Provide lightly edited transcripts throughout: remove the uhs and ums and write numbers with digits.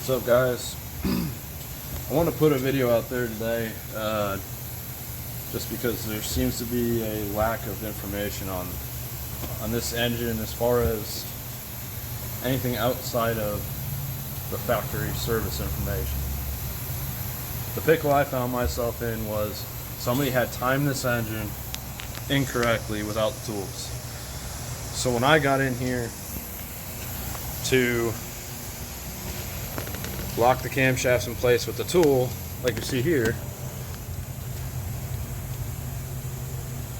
What's up, guys? I want to put a video out there today just because there seems to be a lack of information on this engine as far as anything outside of the factory service information. The pickle I found myself in was somebody had timed this engine incorrectly without the tools. So when I got in here to lock the camshafts in place with the tool, like you see here,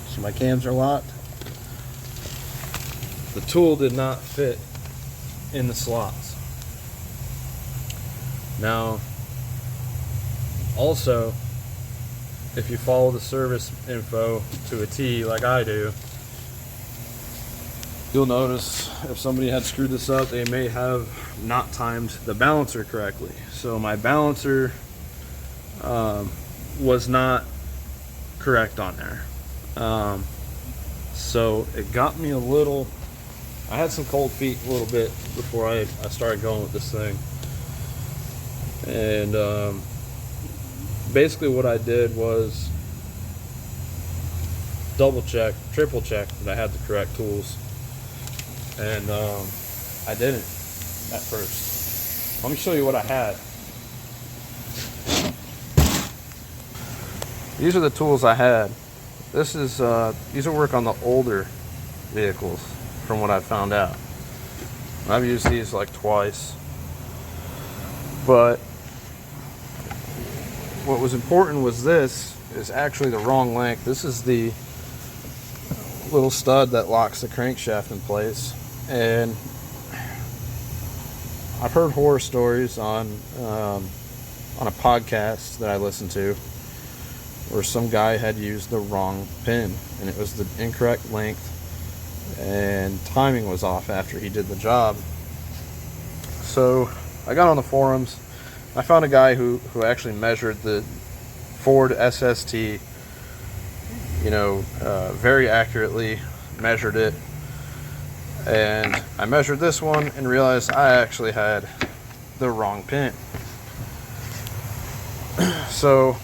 so my cams are locked, the tool did not fit in the slots. Now, also, if you follow the service info to a T like I do, you'll notice if somebody had screwed this up, they may have not timed the balancer correctly. So my balancer was not correct on there. So it got me a little, I had some cold feet a little bit before I started going with this thing. And basically what I did was double check, triple check that I had the correct tools. And I didn't at first. Let me show you what I had. These are the tools I had. This is these will work on the older vehicles from what I found out. I've used these like twice. But what was important was this is actually the wrong length. This is the little stud that locks the crankshaft in place. And I've heard horror stories on a podcast that I listened to where some guy had used the wrong pin and it was the incorrect length and timing was off after he did the job. So I got on the forums. I found a guy who actually measured the Ford SST, very accurately measured it. And I measured this one and realized I actually had the wrong pin. So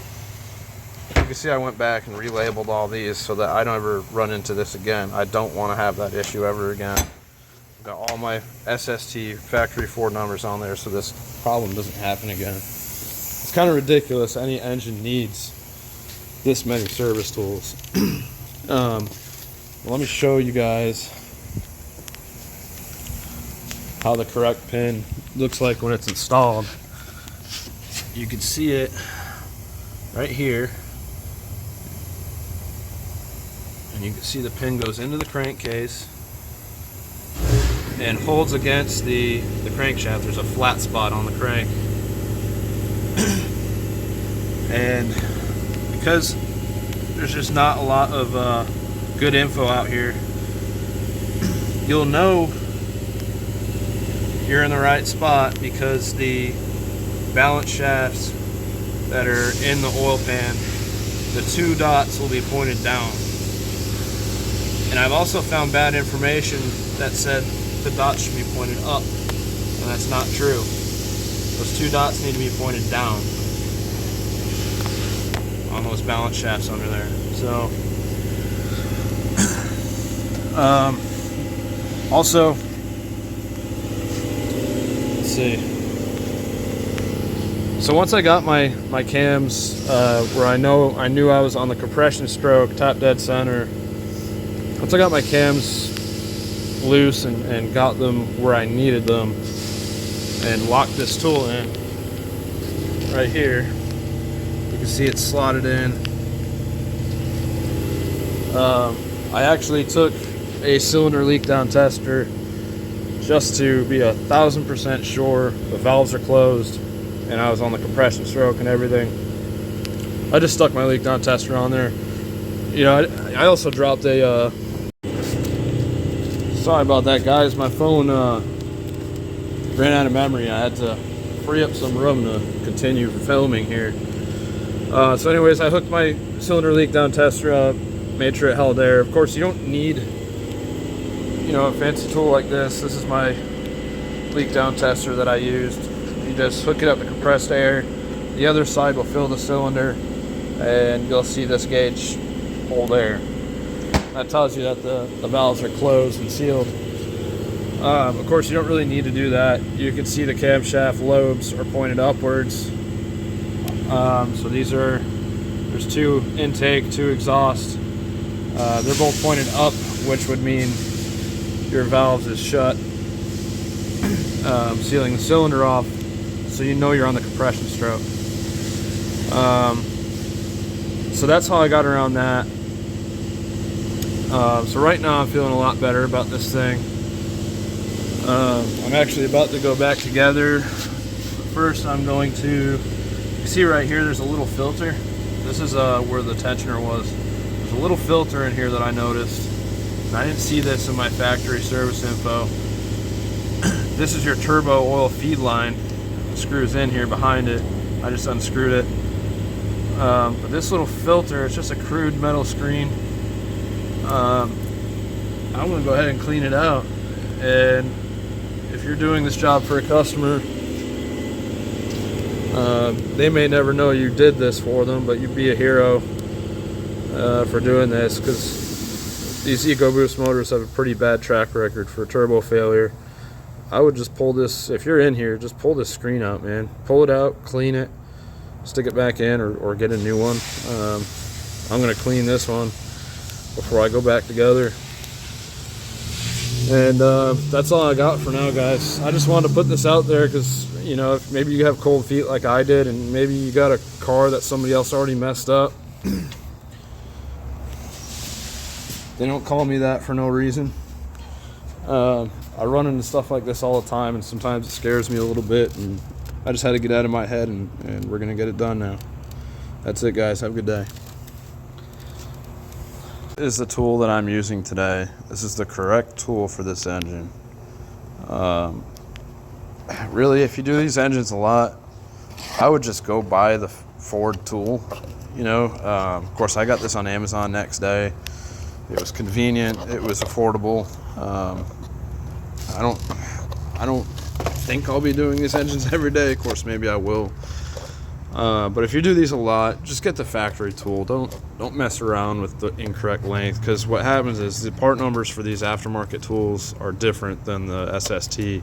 you can see I went back and relabeled all these so that I don't ever run into this again. I don't want to have that issue ever again. I've got all my SST factory Ford numbers on there so this problem doesn't happen again. It's kind of ridiculous any engine needs this many service tools. Let me show you guys how the correct pin looks like when it's installed. You can see it right here, and you can see the pin goes into the crankcase and holds against the crankshaft. There's a flat spot on the crank. And because there's just not a lot of good info out here, you'll know you're in the right spot because the balance shafts that are in the oil pan, the two dots will be pointed down. And I've also found bad information that said the dots should be pointed up, and that's not true. Those two dots need to be pointed down on those balance shafts under there. So also, let's see. So once I got my cams where I knew I was on the compression stroke, top dead center. Once I got my cams loose and got them where I needed them and locked this tool in right here, you can see it's slotted in. I actually took a cylinder leak down tester just to be 1000% sure the valves are closed and I was on the compression stroke and everything. I just stuck my leak down tester on there. I also dropped a sorry about that, guys. My phone ran out of memory. I had to free up some room to continue filming here. So anyways, I hooked my cylinder leak down tester up, made sure it held there. Of course, you don't need a fancy tool like this. This is my leak down tester that I used. you just hook it up to compressed air. The other side will fill the cylinder, and you'll see this gauge hold air. That tells you that the valves are closed and sealed. Of course, you don't really need to do that. You can see the camshaft lobes are pointed upwards. So there's 2 intake, 2 exhaust. They're both pointed up, which would mean your valves is shut, sealing the cylinder off, so you know you're on the compression stroke. So that's how I got around that. So right now I'm feeling a lot better about this thing. I'm actually about to go back together. First I'm going to, you see right here there's a little filter. This is where the tensioner was. There's a little filter in here that I noticed, and I didn't see this in my factory service info. This is your turbo oil feed line. It screws in here behind it. I just unscrewed it. But this little filter, it's just a crude metal screen. I'm gonna go ahead and clean it out. And if you're doing this job for a customer, they may never know you did this for them, but you'd be a hero for doing this, because these Ecoboost motors have a pretty bad track record for turbo failure. I would just pull this, if you're in here, just pull this screen out, man. Pull it out, clean it, stick it back in, or get a new one. I'm gonna clean this one before I go back together. And that's all I got for now, guys. I just wanted to put this out there because, you know, if maybe you have cold feet like I did, and maybe you got a car that somebody else already messed up. They don't call me that for no reason. I run into stuff like this all the time, and sometimes it scares me a little bit, and I just had to get out of my head, and we're gonna get it done now. That's it, guys. Have a good day. This is the tool that I'm using today. This is the correct tool for this engine. Really, if you do these engines a lot, I would just go buy the Ford tool. You know, of course, I got this on Amazon next day. It was convenient. It was affordable. I don't think I'll be doing these engines every day. Of course, maybe I will. But if you do these a lot, just get the factory tool. Don't mess around with the incorrect length, because what happens is the part numbers for these aftermarket tools are different than the SST.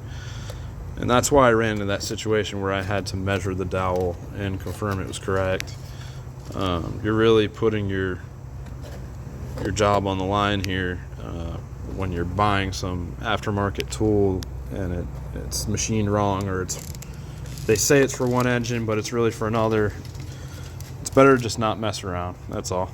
And that's why I ran into that situation where I had to measure the dowel and confirm it was correct. You're really putting your job on the line here when you're buying some aftermarket tool and it's machined wrong, or they say it's for one engine but it's really for another. It's better to just not mess around. That's all.